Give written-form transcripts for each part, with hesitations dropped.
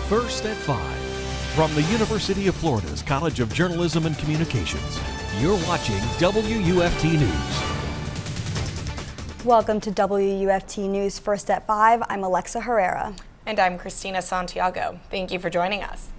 First at 5. From the University of Florida's College of Journalism and Communications, you're watching WUFT News. Welcome to WUFT News First at 5. I'm Alexa Herrera. And I'm Cristina Santiago. Thank you for joining us.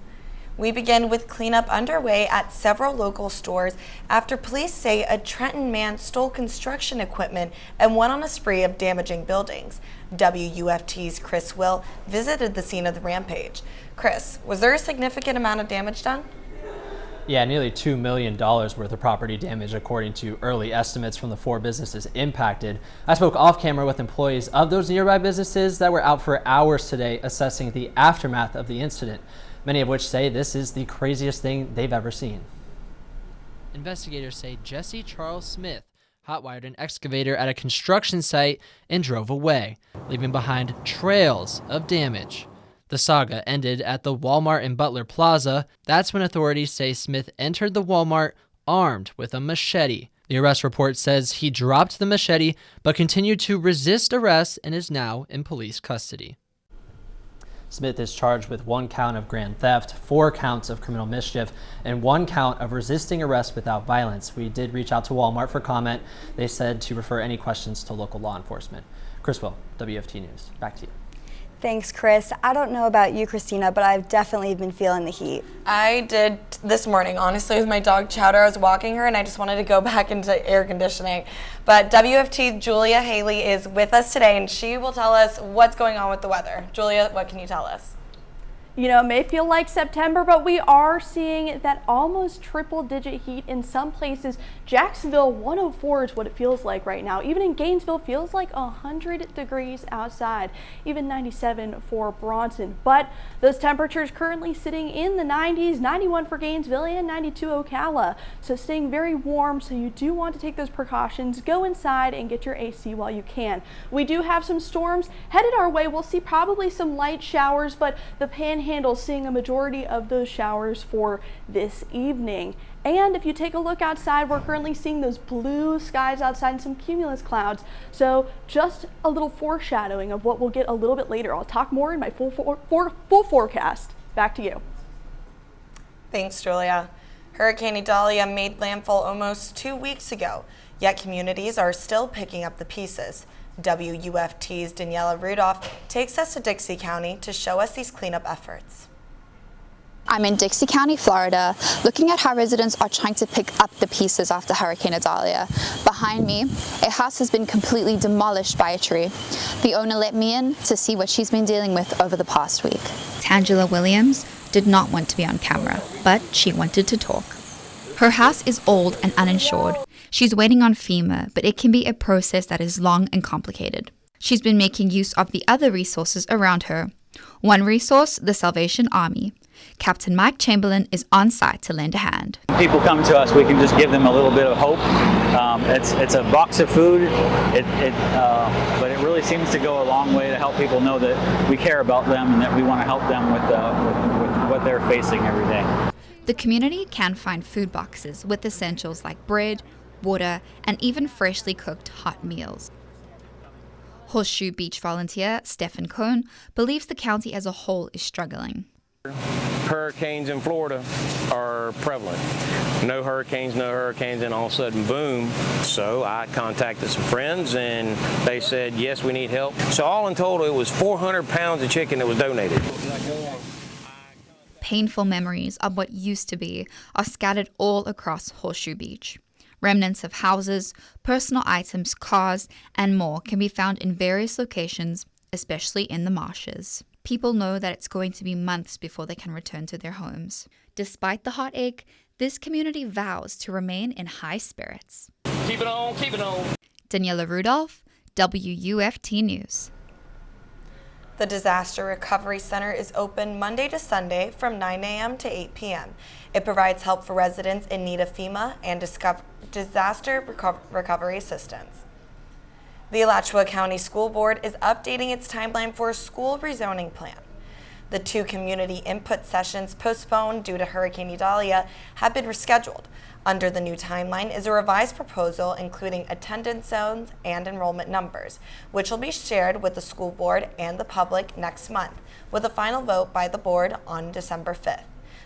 We begin with cleanup underway at several local stores after police say a Trenton man stole construction equipment and went on a spree of damaging buildings. WUFT's Chris Will visited the scene of the rampage. Chris, was there a significant amount of damage done? Yeah, nearly $2 million worth of property damage, according to early estimates from the 4 businesses impacted. I spoke off camera with employees of those nearby businesses that were out for hours today assessing the aftermath of the incident, many of which say this is the craziest thing they've ever seen. Investigators say Jesse Charles Smith hotwired an excavator at a construction site and drove away, leaving behind trails of damage. The saga ended at the Walmart in Butler Plaza. That's when authorities say Smith entered the Walmart armed with a machete. The arrest report says he dropped the machete but continued to resist arrest and is now in police custody. Smith is charged with 1 count of grand theft, 4 counts of criminal mischief, and 1 count of resisting arrest without violence. We did reach out to Walmart for comment. They said to refer any questions to local law enforcement. Chris Will, WFT News. Back to you. Thanks, Chris. I don't know about you, Cristina, but I've definitely been feeling the heat. I did this morning, honestly, with my dog Chowder. I was walking her and I just wanted to go back into air conditioning. But WFT Julia Haley is with us today and she will tell us what's going on with the weather. Julia, what can you tell us? You know, it may feel like September, but we are seeing that almost triple-digit heat in some places. Jacksonville, 104 is what it feels like right now. Even in Gainesville, feels like 100 degrees outside. Even 97 for Bronson. But those temperatures currently sitting in the 90s, 91 for Gainesville and 92 Ocala. So staying very warm, so you do want to take those precautions. Go inside and get your AC while you can. We do have some storms headed our way. We'll see probably some light showers, but the Panhandle seeing a majority of those showers for this evening. And if you take a look outside, we're currently seeing those blue skies outside and some cumulus clouds. So just a little foreshadowing of what we'll get a little bit later. I'll talk more in my full forecast. Back to you. Thanks, Julia. Hurricane Idalia made landfall almost 2 weeks ago, yet communities are still picking up the pieces. WUFT's Daniella Rudolph takes us to Dixie County to show us these cleanup efforts. I'm in Dixie County, Florida, looking at how residents are trying to pick up the pieces after Hurricane Idalia. Behind me, a house has been completely demolished by a tree. The owner let me in to see what she's been dealing with over the past week. Tangela Williams did not want to be on camera, but she wanted to talk. Her house is old and uninsured. She's waiting on FEMA, but it can be a process that is long and complicated. She's been making use of the other resources around her. One resource, the Salvation Army. Captain Mike Chamberlain is on site to lend a hand. People come to us, we can just give them a little bit of hope. It's a box of food, but it really seems to go a long way to help people know that we care about them and that we want to help them with what they're facing every day. The community can find food boxes with essentials like bread, water, and even freshly cooked hot meals. Horseshoe Beach volunteer Stephen Cohn believes the county as a whole is struggling. Hurricanes in Florida are prevalent. No hurricanes, and all of a sudden, boom. So I contacted some friends and they said, yes, we need help. So all in total, it was 400 pounds of chicken that was donated. Painful memories of what used to be are scattered all across Horseshoe Beach. Remnants of houses, personal items, cars, and more can be found in various locations, especially in the marshes. People know that it's going to be months before they can return to their homes. Despite the hot ache, this community vows to remain in high spirits. Keep it on, keep it on. Daniella Rudolph, WUFT News. The Disaster Recovery Center is open Monday to Sunday from 9 a.m. to 8 p.m. It provides help for residents in need of FEMA and disaster recovery assistance. The Alachua County School Board is updating its timeline for a school rezoning plan. The 2 community input sessions postponed due to Hurricane Idalia have been rescheduled. Under the new timeline is a revised proposal including attendance zones and enrollment numbers, which will be shared with the school board and the public next month, with a final vote by the board on December 5th.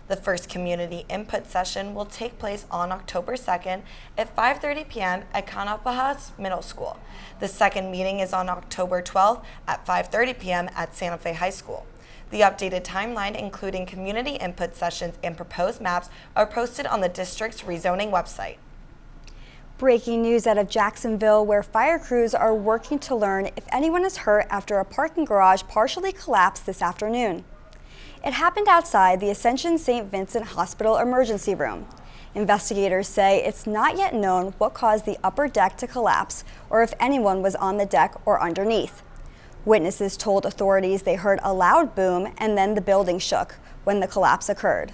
The first community input session will take place on October 2nd at 5:30 p.m. at Canapahas Middle School. The second meeting is on October 12th at 5:30 p.m. at Santa Fe High School. The updated timeline, including community input sessions and proposed maps, are posted on the district's rezoning website. Breaking news out of Jacksonville, where fire crews are working to learn if anyone is hurt after a parking garage partially collapsed this afternoon. It happened outside the Ascension St. Vincent Hospital emergency room. Investigators say it's not yet known what caused the upper deck to collapse or if anyone was on the deck or underneath. Witnesses told authorities they heard a loud boom and then the building shook when the collapse occurred.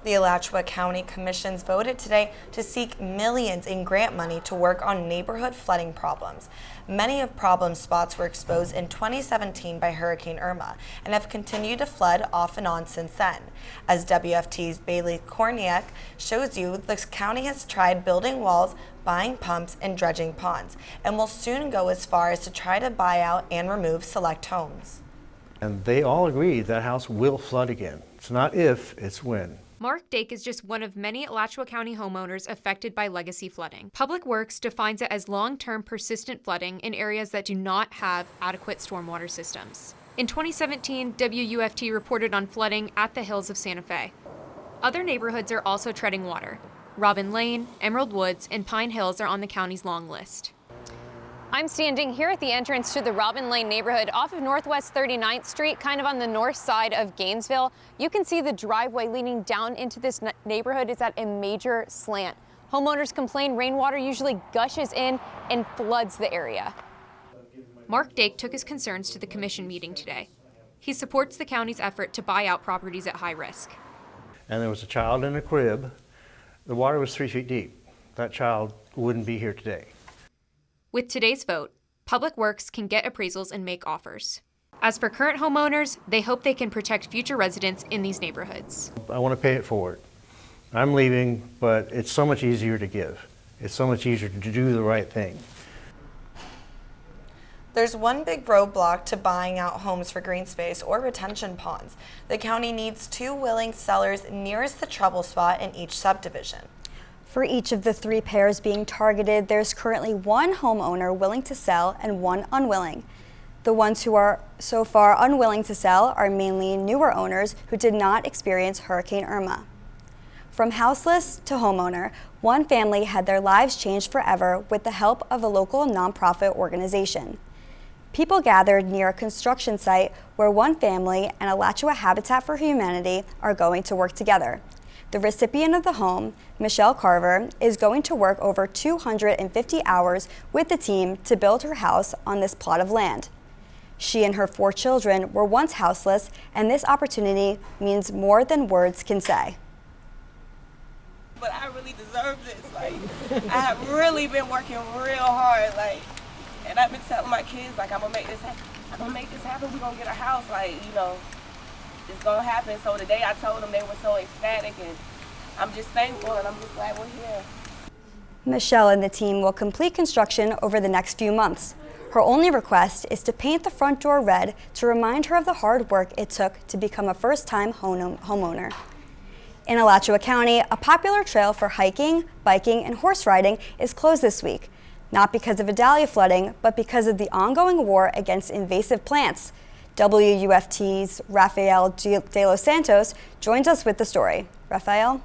The Alachua County Commissions voted today to seek millions in grant money to work on neighborhood flooding problems. Many of problem spots were exposed in 2017 by Hurricane Irma and have continued to flood off and on since then. As WFT's Bailey Korinek shows you, the county has tried building walls, buying pumps, and dredging ponds, and will soon go as far as to try to buy out and remove select homes. And they all agree that house will flood again. It's not if, it's when. Mark Dake is just one of many Alachua County homeowners affected by legacy flooding. Public Works defines it as long-term persistent flooding in areas that do not have adequate stormwater systems. In 2017, WUFT reported on flooding at the hills of Santa Fe. Other neighborhoods are also treading water. Robin Lane, Emerald Woods, and Pine Hills are on the county's long list. I'm standing here at the entrance to the Robin Lane neighborhood off of Northwest 39th Street, kind of on the north side of Gainesville. You can see the driveway leading down into this neighborhood is at a major slant. Homeowners complain rainwater usually gushes in and floods the area. Mark Dake took his concerns to the commission meeting today. He supports the county's effort to buy out properties at high risk. And there was a child in a crib. The water was 3 feet deep. That child wouldn't be here today. With today's vote, Public Works can get appraisals and make offers. As for current homeowners, they hope they can protect future residents in these neighborhoods. I want to pay it forward. I'm leaving, but it's so much easier to give. It's so much easier to do the right thing. There's one big roadblock to buying out homes for green space or retention ponds. The county needs 2 willing sellers nearest the trouble spot in each subdivision. For each of the 3 pairs being targeted, there's currently 1 homeowner willing to sell and 1 unwilling. The ones who are so far unwilling to sell are mainly newer owners who did not experience Hurricane Irma. From houseless to homeowner, one family had their lives changed forever with the help of a local nonprofit organization. People gathered near a construction site where one family and Alachua Habitat for Humanity are going to work together. The recipient of the home, Michelle Carver, is going to work over 250 hours with the team to build her house on this plot of land. She and her 4 children were once houseless, and this opportunity means more than words can say. But I really deserve this. I have really been working real hard, and I've been telling my kids, I'm gonna make this happen. We're gonna get a house, it's gonna happen. So the day I told them, they were so ecstatic, and I'm just thankful, and I'm just glad we're here. Michelle and the team will complete construction over the next few months. Her only request is to paint the front door red to remind her of the hard work it took to become a first-time homeowner. In Alachua County, a popular trail for hiking, biking, and horse riding is closed this week, not because of Idalia flooding, but because of the ongoing war against invasive plants. WUFT's Rafael de los Santos joins us with the story. Rafael?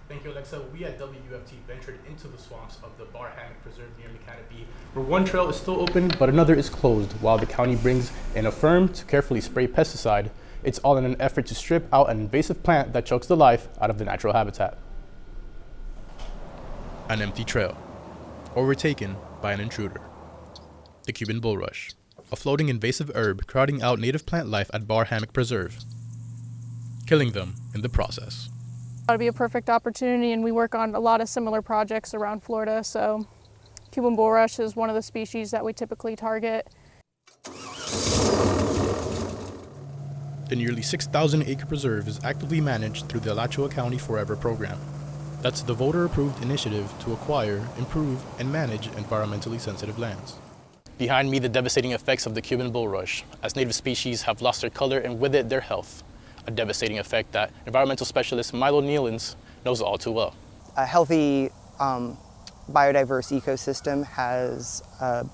Thank you, Alexa. We at WUFT ventured into the swamps of the Bar Hammock Preserve near McCanopy, where one trail is still open, but another is closed, while the county brings in a firm to carefully spray pesticide. It's all in an effort to strip out an invasive plant that chokes the life out of the natural habitat. An empty trail, overtaken by an intruder. The Cuban bulrush, a floating invasive herb crowding out native plant life at Bar Hammock Preserve, killing them in the process. It would be a perfect opportunity, and we work on a lot of similar projects around Florida, so Cuban bulrush is one of the species that we typically target. The nearly 6,000-acre preserve is actively managed through the Alachua County Forever program. That's the voter-approved initiative to acquire, improve, and manage environmentally sensitive lands. Behind me, the devastating effects of the Cuban bulrush, as native species have lost their color and with it their health, a devastating effect that environmental specialist Milo Nealons knows all too well. A healthy, biodiverse ecosystem has a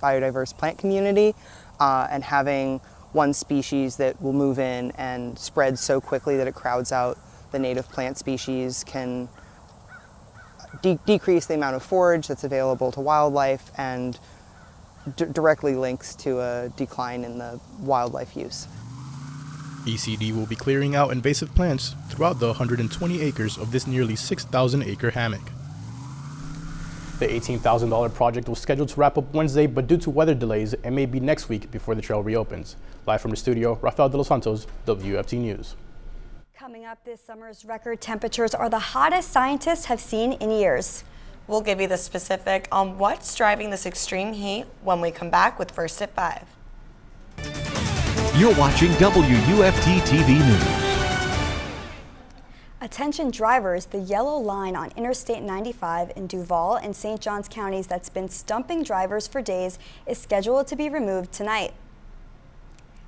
biodiverse plant community, and having one species that will move in and spread so quickly that it crowds out the native plant species can decrease the amount of forage that's available to wildlife and directly links to a decline in the wildlife use. ECD will be clearing out invasive plants throughout the 120 acres of this nearly 6,000-acre hammock. The $18,000 project was scheduled to wrap up Wednesday, but due to weather delays, it may be next week before the trail reopens. Live from the studio, Rafael de los Santos, WUFT News. Coming up, this summer's record temperatures are the hottest scientists have seen in years. We'll give you the specific on what's driving this extreme heat when we come back with First at 5. You're watching WUFT-TV News. Attention drivers, the yellow line on Interstate 95 in Duval and St. Johns counties that's been stumping drivers for days is scheduled to be removed tonight.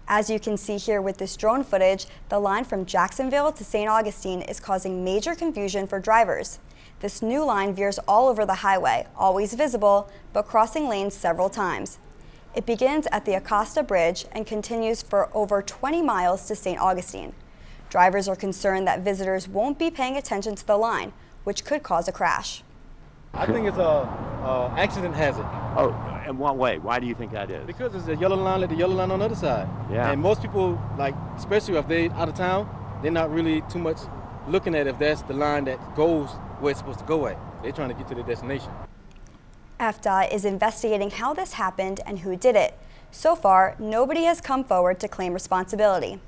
As you can see here with this drone footage, the line from Jacksonville to St. Augustine is causing major confusion for drivers. This new line veers all over the highway, always visible, but crossing lanes several times. It begins at the Acosta Bridge and continues for over 20 miles to St. Augustine. Drivers are concerned that visitors won't be paying attention to the line, which could cause a crash. I think it's a accident hazard. Oh, in what way? Why do you think that is? Because it's a yellow line, like the yellow line on the other side. Yeah. And most people, like, especially if they out of town, they're not really too much looking at if that's the line that goes where it's supposed to go at. They're trying to get to their destination. FDOT is investigating how this happened and who did it. So far, nobody has come forward to claim responsibility.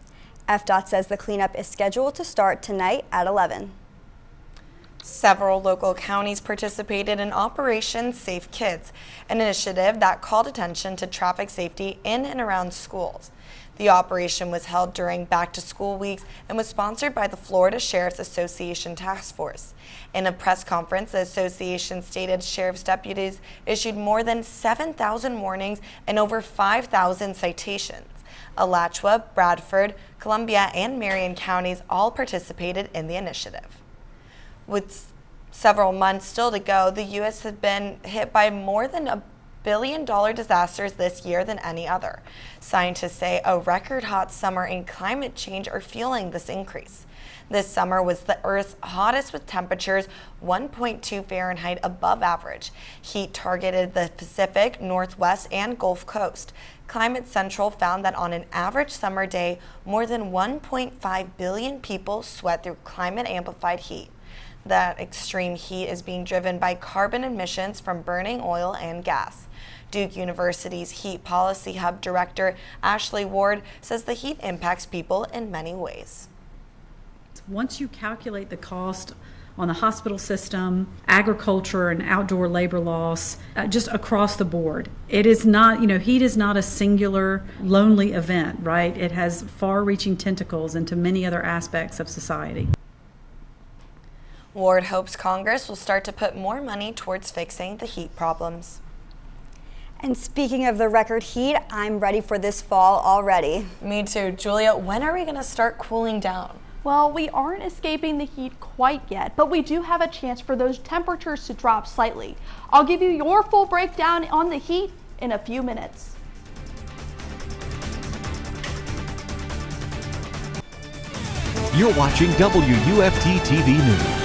FDOT says the cleanup is scheduled to start tonight at 11. Several local counties participated in Operation Safe Kids, an initiative that called attention to traffic safety in and around schools. The operation was held during back-to-school weeks and was sponsored by the Florida Sheriff's Association Task Force. In a press conference, the association stated sheriff's deputies issued more than 7,000 warnings and over 5,000 citations. Alachua, Bradford, Columbia, and Marion counties all participated in the initiative. With several months still to go, the U.S. has been hit by more than $1 billion disasters this year than any other. Scientists say a record hot summer and climate change are fueling this increase. This summer was the Earth's hottest with temperatures 1.2 Fahrenheit above average. Heat targeted the Pacific, Northwest, and Gulf Coast. Climate Central found that on an average summer day, more than 1.5 billion people sweat through climate-amplified heat. That extreme heat is being driven by carbon emissions from burning oil and gas. Duke University's Heat Policy Hub Director Ashley Ward says the heat impacts people in many ways. Once you calculate the cost on the hospital system, agriculture and outdoor labor loss, just across the board, it is not, heat is not a singular, lonely event, right? It has far-reaching tentacles into many other aspects of society. Ward hopes Congress will start to put more money towards fixing the heat problems. And speaking of the record heat, I'm ready for this fall already. Me too. Julia, when are we going to start cooling down? Well, we aren't escaping the heat quite yet, but we do have a chance for those temperatures to drop slightly. I'll give you your full breakdown on the heat in a few minutes. You're watching WUFT-TV News.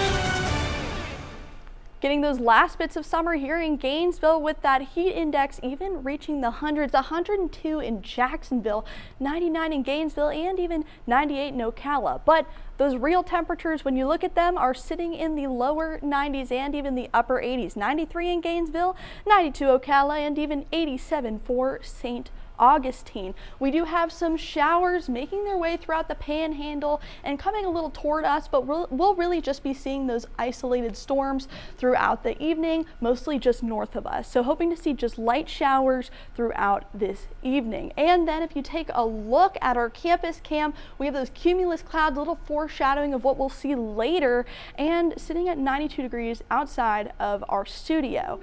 Getting those last bits of summer here in Gainesville with that heat index even reaching the hundreds, 102 in Jacksonville, 99 in Gainesville, and even 98 in Ocala. But those real temperatures, when you look at them, are sitting in the lower 90s and even the upper 80s. 93 in Gainesville, 92 Ocala, and even 87 for St. Augustine. We do have some showers making their way throughout the Panhandle and coming a little toward us, but we'll really just be seeing those isolated storms throughout the evening, mostly just north of us. So hoping to see just light showers throughout this evening. And then if you take a look at our campus cam, we have those cumulus clouds, a little foreshadowing of what we'll see later, and sitting at 92 degrees outside of our studio.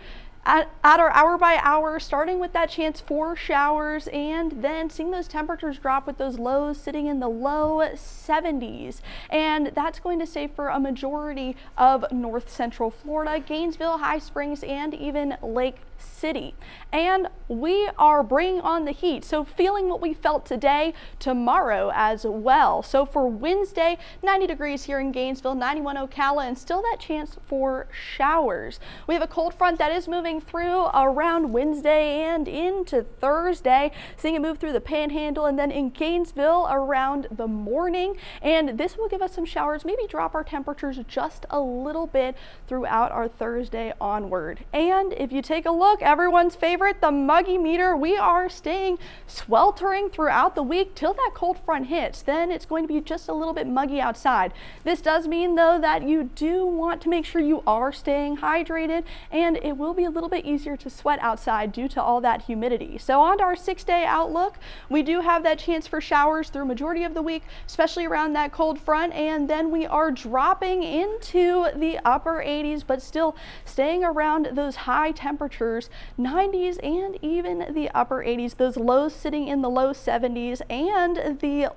At our hour by hour, starting with that chance for showers and then seeing those temperatures drop with those lows sitting in the low 70s. And that's going to stay for a majority of north central Florida, Gainesville, High Springs, and even Lake City. And we are bringing on the heat, so feeling what we felt today, tomorrow as well. So for Wednesday, 90 degrees here in Gainesville, 91 Ocala, and still that chance for showers. We have a cold front that is moving through around Wednesday and into Thursday, seeing it move through the Panhandle and then in Gainesville around the morning. And this will give us some showers, maybe drop our temperatures just a little bit throughout our Thursday onward. And if you take a look, everyone's favorite, the muggy meter, we are staying sweltering throughout the week till that cold front hits. Then it's going to be just a little bit muggy outside. This does mean though that you do want to make sure you are staying hydrated, and it will be a little bit easier to sweat outside due to all that humidity. So on to our 6-day outlook, we do have that chance for showers through majority of the week, especially around that cold front, and then we are dropping into the upper 80s, but still staying around those high temperatures, 90s and even the upper 80s, those lows sitting in the low 70s and the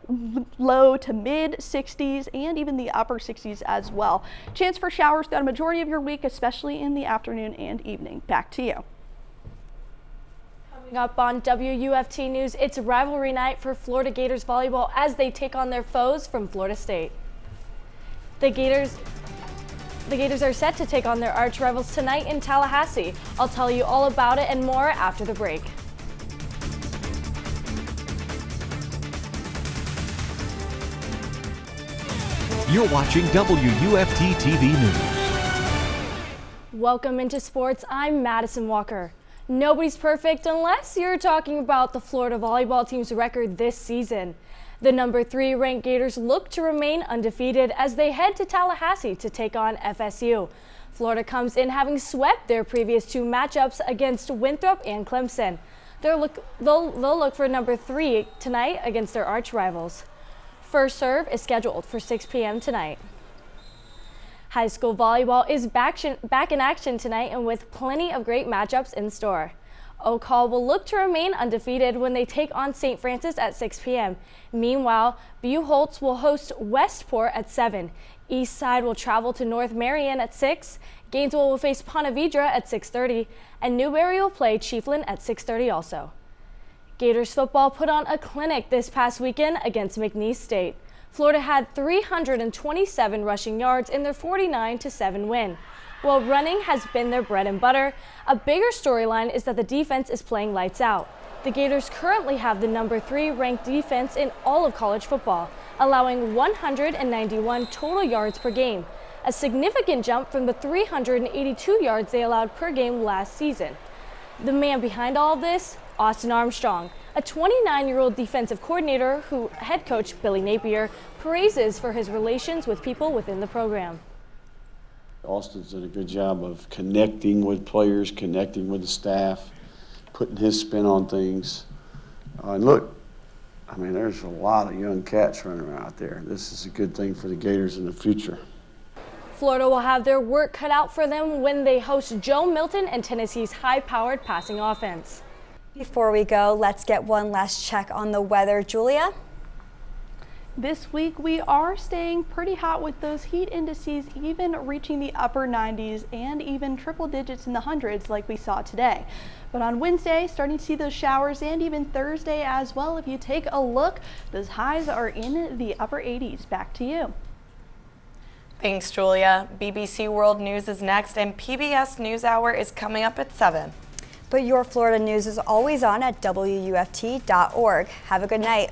low to mid 60s and even the upper 60s as well. Chance for showers throughout a majority of your week, especially in the afternoon and evening. Back to you. Coming up on WUFT News, it's rivalry night for Florida Gators volleyball as they take on their foes from Florida State. The Gators are set to take on their arch rivals tonight in Tallahassee. I'll tell you all about it and more after the break. You're watching WUFT-TV News. Welcome into sports. I'm Madison Walker. Nobody's perfect unless you're talking about the Florida volleyball team's record this season. The number 3 ranked Gators look to remain undefeated as they head to Tallahassee to take on FSU. Florida comes in having swept their previous 2 matchups against Winthrop and Clemson. They'll look for number 3 tonight against their arch rivals. First serve is scheduled for 6 p.m. tonight. High school volleyball is back in action tonight and with plenty of great matchups in store. Oak Hall will look to remain undefeated when they take on St. Francis at 6 p.m. Meanwhile, Buholtz will host Westport at 7. Eastside will travel to North Marion at 6. Gainesville will face Ponte Vedra at 6:30. And Newberry will play Chiefland at 6:30 also. Gators football put on a clinic this past weekend against McNeese State. Florida had 327 rushing yards in their 49-7 win. While running has been their bread and butter, a bigger storyline is that the defense is playing lights out. The Gators currently have the number 3 ranked defense in all of college football, allowing 191 total yards per game, a significant jump from the 382 yards they allowed per game last season. The man behind all of this, Austin Armstrong, a 29-year-old defensive coordinator who head coach Billy Napier praises for his relations with people within the program. Austin's done a good job of connecting with players, connecting with the staff, putting his spin on things. And look, I mean, there's a lot of young cats running around out there. This is a good thing for the Gators in the future. Florida will have their work cut out for them when they host Joe Milton and Tennessee's high-powered passing offense. Before we go, let's get one last check on the weather. Julia? This week we are staying pretty hot with those heat indices even reaching the upper 90s and even triple digits in the hundreds like we saw today. But on Wednesday, starting to see those showers, and even Thursday as well. If you take a look, those highs are in the upper 80s. Back to you. Thanks, Julia. BBC World News is next, and PBS NewsHour is coming up at 7. But your Florida news is always on at WUFT.org. Have a good night.